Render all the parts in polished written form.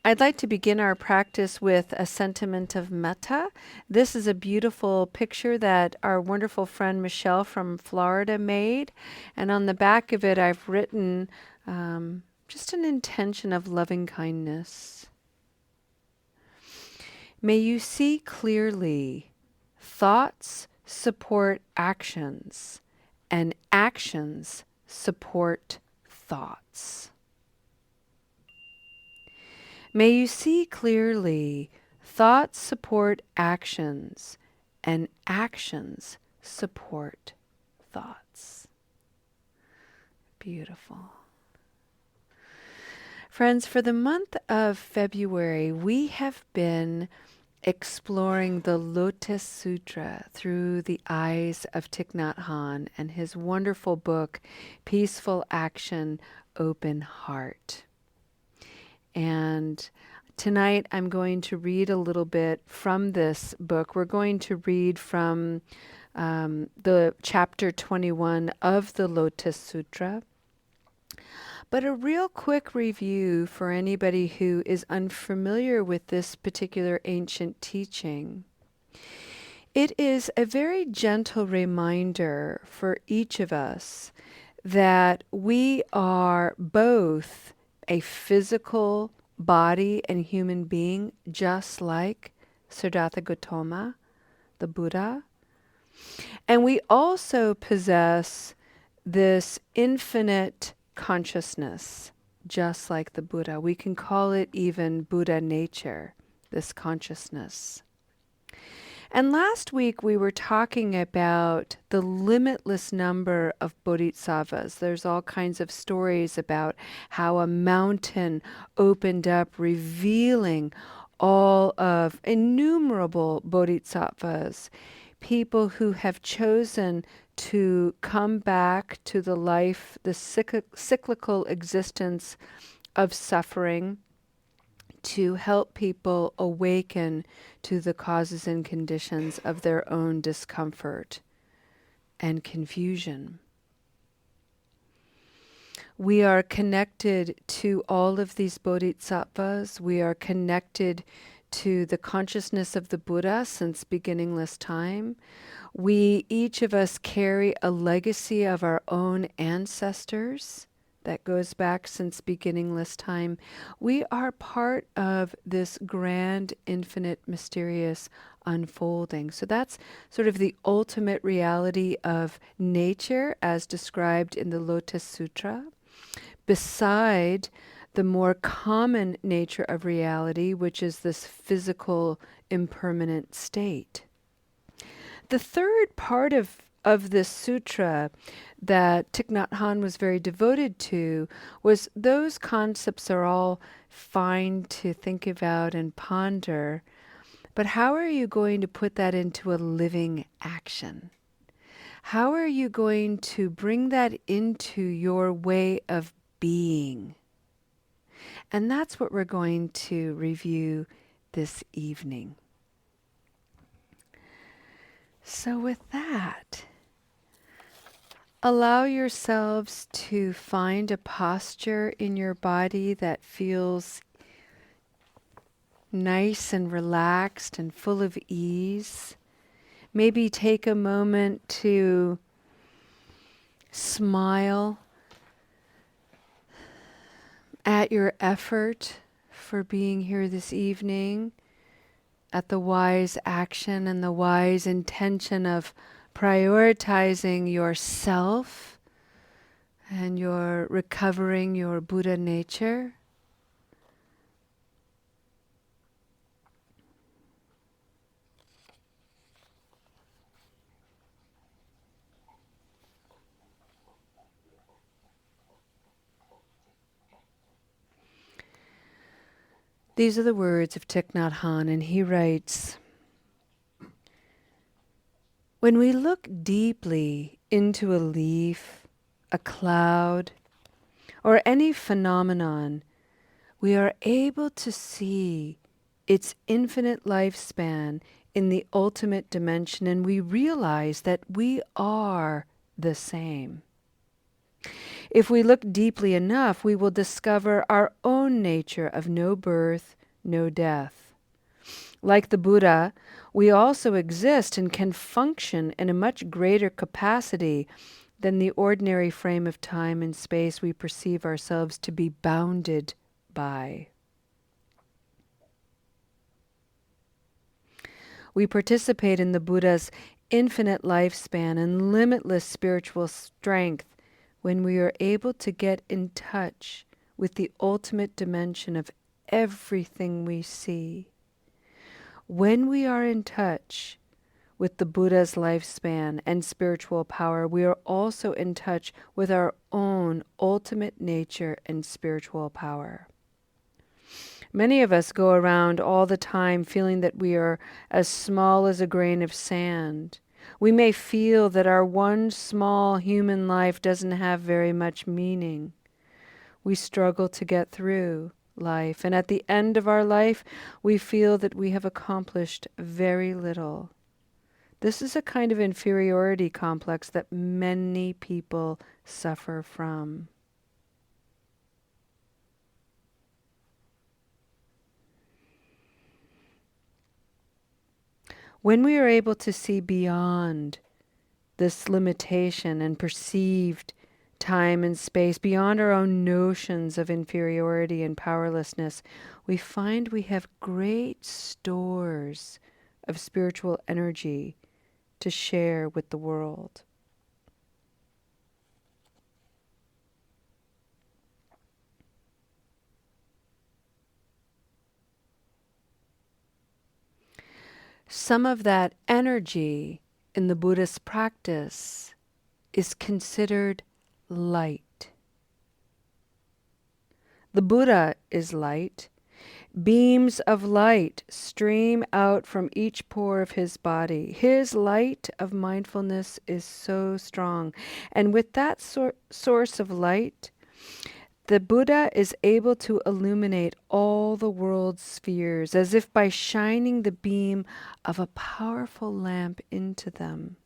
I'd like to begin our practice with a sentiment of metta. This is a beautiful picture that our wonderful friend Michelle from Florida made. And on the back of it, I've written just an intention of loving kindness. May you see clearly thoughts support actions, and actions support thoughts. May you see clearly thoughts support actions, and actions support thoughts. Beautiful. Friends, for the month of February, we have been exploring the Lotus Sutra through the eyes of Thich Nhat Hanh and his wonderful book, Peaceful Action, Open Heart. And tonight I'm going to read a little bit from this book. We're going to read from the chapter 21 of the Lotus Sutra. But a real quick review for anybody who is unfamiliar with this particular ancient teaching. It is a very gentle reminder for each of us that we are both a physical body and human being, just like Siddhartha Gautama, the Buddha. And we also possess this infinite consciousness, just like the Buddha. We can call it even Buddha nature, this consciousness. And last week we were talking about the limitless number of bodhisattvas. There's all kinds of stories about how a mountain opened up, revealing all of innumerable bodhisattvas, people who have chosen to come back to the life, the cyclical existence of suffering, to help people awaken to the causes and conditions of their own discomfort and confusion. We are connected to all of these bodhisattvas. We are connected to the consciousness of the Buddha since beginningless time. We, each of us, carry a legacy of our own ancestors that goes back since beginningless time. We are part of this grand, infinite, mysterious unfolding. So that's sort of the ultimate reality of nature as described in the Lotus Sutra, beside the more common nature of reality, which is this physical, impermanent state. The third part of this sutra that Thich Nhat Hanh was very devoted to was those concepts are all fine to think about and ponder, but how are you going to put that into a living action? How are you going to bring that into your way of being? And that's what we're going to review this evening. So with that, allow yourselves to find a posture in your body that feels nice and relaxed and full of ease. Maybe take a moment to smile at your effort for being here this evening, at the wise action and the wise intention of prioritizing yourself and your recovering your Buddha nature. These are the words of Thich Nhat Hanh, and he writes, "When we look deeply into a leaf, a cloud, or any phenomenon, we are able to see its infinite lifespan in the ultimate dimension, and we realize that we are the same. If we look deeply enough, we will discover our own nature of no birth, no death. Like the Buddha, we also exist and can function in a much greater capacity than the ordinary frame of time and space we perceive ourselves to be bounded by. We participate in the Buddha's infinite lifespan and limitless spiritual strength when we are able to get in touch with the ultimate dimension of everything we see. When we are in touch with the Buddha's lifespan and spiritual power, we are also in touch with our own ultimate nature and spiritual power. Many of us go around all the time feeling that we are as small as a grain of sand. We may feel that our one small human life doesn't have very much meaning. We struggle to get through life, and at the end of our life, we feel that we have accomplished very little. This is a kind of inferiority complex that many people suffer from. When we are able to see beyond this limitation and perceived time and space, beyond our own notions of inferiority and powerlessness, we find we have great stores of spiritual energy to share with the world. Some of that energy in the Buddhist practice is considered light. The Buddha is light. Beams of light stream out from each pore of his body. His light of mindfulness is so strong. And with that source of light, the Buddha is able to illuminate all the world's spheres as if by shining the beam of a powerful lamp into them.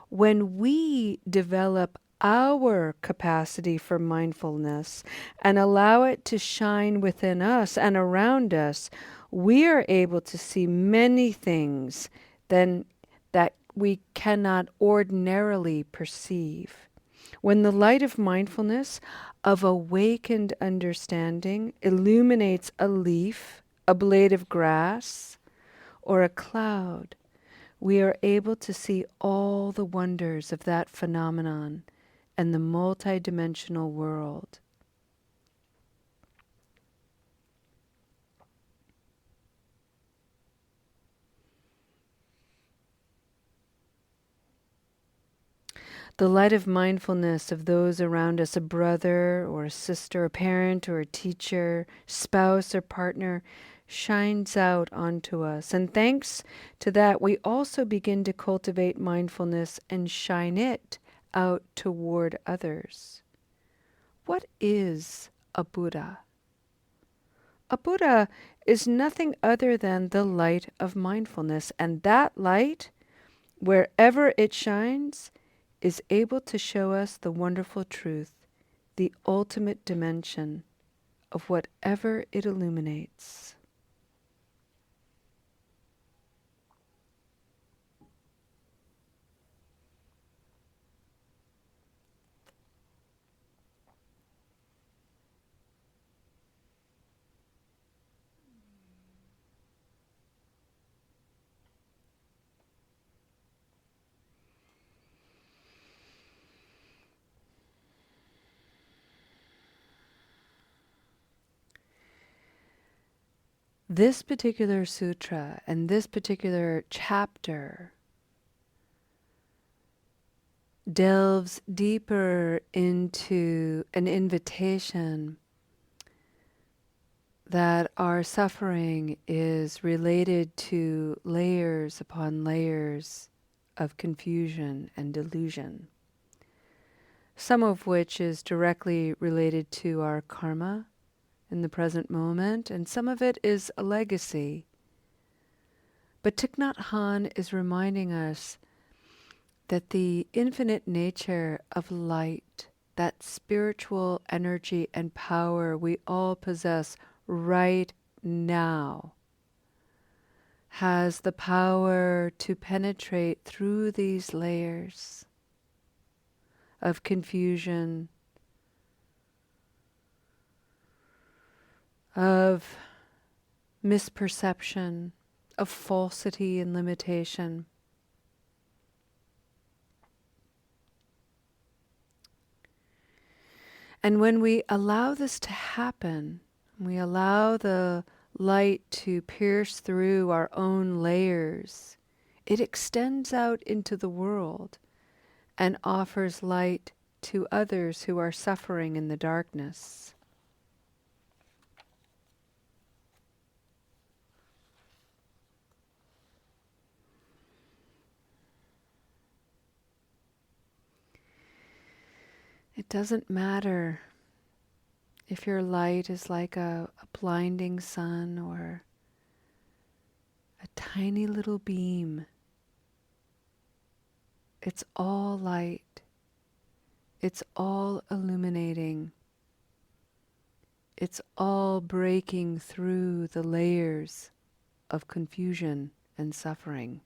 When we develop our capacity for mindfulness and allow it to shine within us and around us, we are able to see many things that we cannot ordinarily perceive. When the light of mindfulness, of awakened understanding, illuminates a leaf, a blade of grass, or a cloud, we are able to see all the wonders of that phenomenon and the multidimensional world. The light of mindfulness of those around us, a brother or a sister, a parent or a teacher, spouse or partner, shines out onto us. And thanks to that, we also begin to cultivate mindfulness and shine it out toward others. What is a Buddha? A Buddha is nothing other than the light of mindfulness, and that light, wherever it shines, is able to show us the wonderful truth, the ultimate dimension of whatever it illuminates. This particular sutra and this particular chapter delves deeper into an invitation that our suffering is related to layers upon layers of confusion and delusion, some of which is directly related to our karma in the present moment, and some of it is a legacy. But Thich Nhat Hanh is reminding us that the infinite nature of light, that spiritual energy and power we all possess right now, has the power to penetrate through these layers of confusion, of misperception, of falsity and limitation. And when we allow this to happen, we allow the light to pierce through our own layers, it extends out into the world and offers light to others who are suffering in the darkness. It doesn't matter if your light is like a blinding sun or a tiny little beam. It's all light. It's all illuminating. It's all breaking through the layers of confusion and suffering.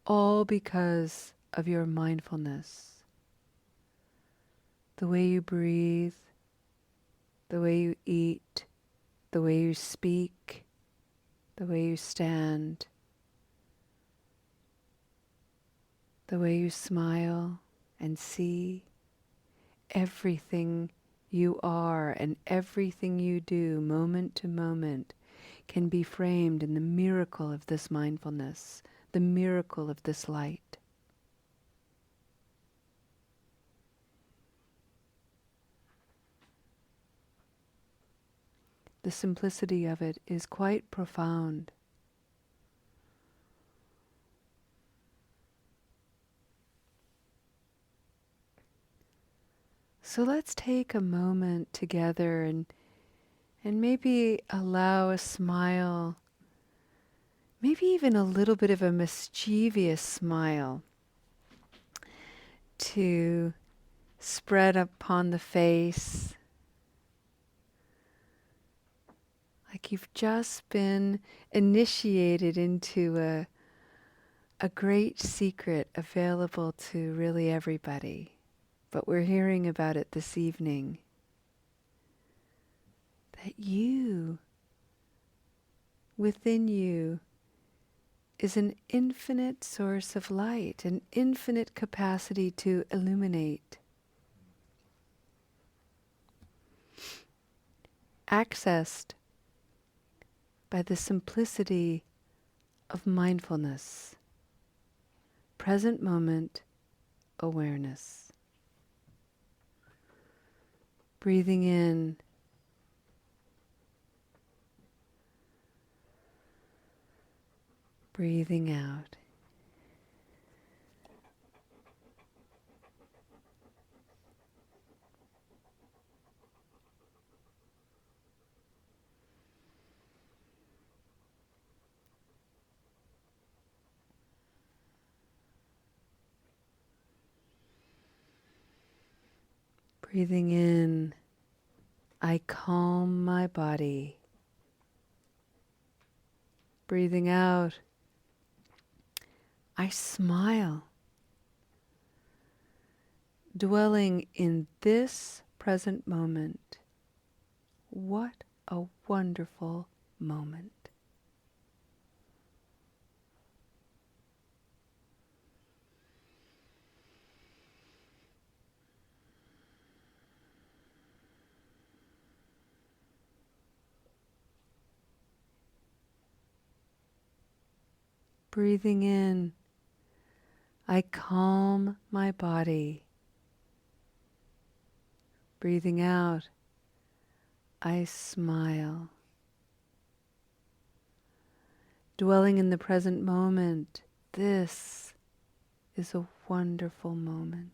All because of your mindfulness. The way you breathe, the way you eat, the way you speak, the way you stand, the way you smile and see. Everything you are and everything you do, moment to moment, can be framed in the miracle of this mindfulness, the miracle of this light. The simplicity of it is quite profound. So let's take a moment together and maybe allow a smile, maybe even a little bit of a mischievous smile, to spread upon the face, like you've just been initiated into a great secret available to really everybody. But we're hearing about it this evening. That you, within you, is an infinite source of light, an infinite capacity to illuminate. Accessed by the simplicity of mindfulness, present moment awareness. Breathing in, breathing out. Breathing in, I calm my body. Breathing out, I smile. Dwelling in this present moment. What a wonderful moment. Breathing in, I calm my body. Breathing out, I smile. Dwelling in the present moment, this is a wonderful moment.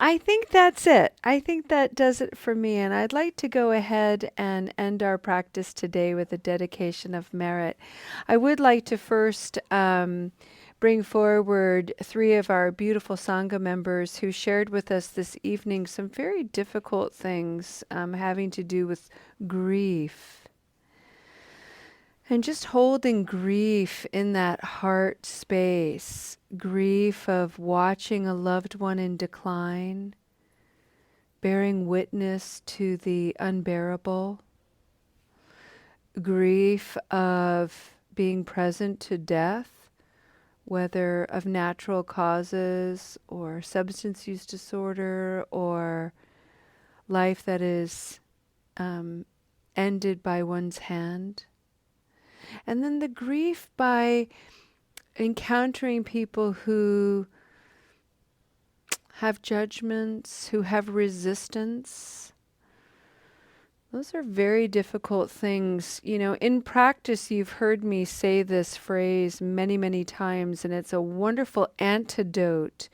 I think that's it. I think that does it for me. And I'd like to go ahead and end our practice today with a dedication of merit. I would like to first bring forward three of our beautiful Sangha members who shared with us this evening some very difficult things having to do with grief. And just holding grief in that heart space, grief of watching a loved one in decline, bearing witness to the unbearable, grief of being present to death, whether of natural causes or substance use disorder or life that is ended by one's hand. And then the grief by encountering people who have judgments, who have resistance. Those are very difficult things. You know, in practice, you've heard me say this phrase many, many times, and it's a wonderful antidote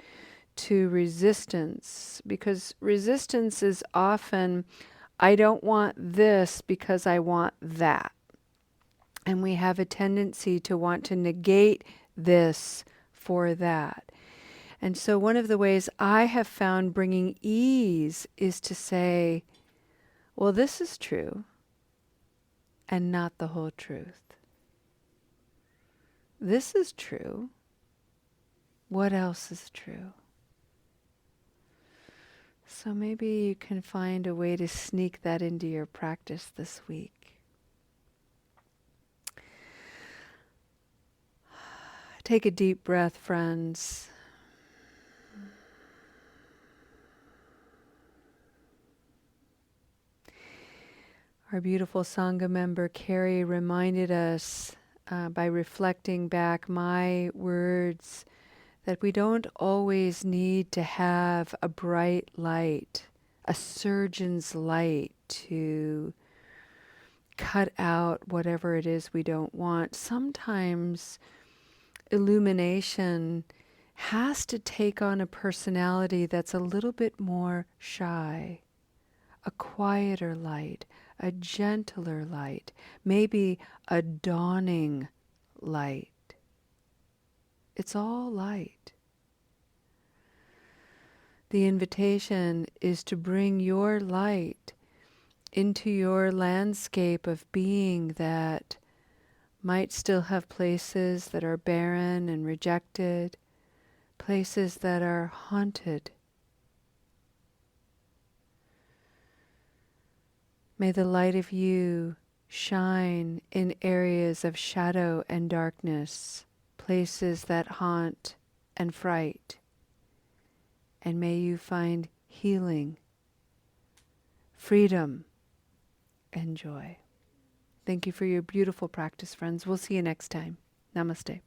to resistance, because resistance is often, I don't want this because I want that. And we have a tendency to want to negate this for that. And so one of the ways I have found bringing ease is to say, well, this is true and not the whole truth. This is true. What else is true? So maybe you can find a way to sneak that into your practice this week. Take a deep breath, friends. Our beautiful Sangha member, Carrie, reminded us by reflecting back my words that we don't always need to have a bright light, a surgeon's light to cut out whatever it is we don't want. Sometimes illumination has to take on a personality that's a little bit more shy, a quieter light, a gentler light, maybe a dawning light. It's all light. The invitation is to bring your light into your landscape of being that might still have places that are barren and rejected, places that are haunted. May the light of you shine in areas of shadow and darkness, places that haunt and fright. And may you find healing, freedom, and joy. Thank you for your beautiful practice, friends. We'll see you next time. Namaste.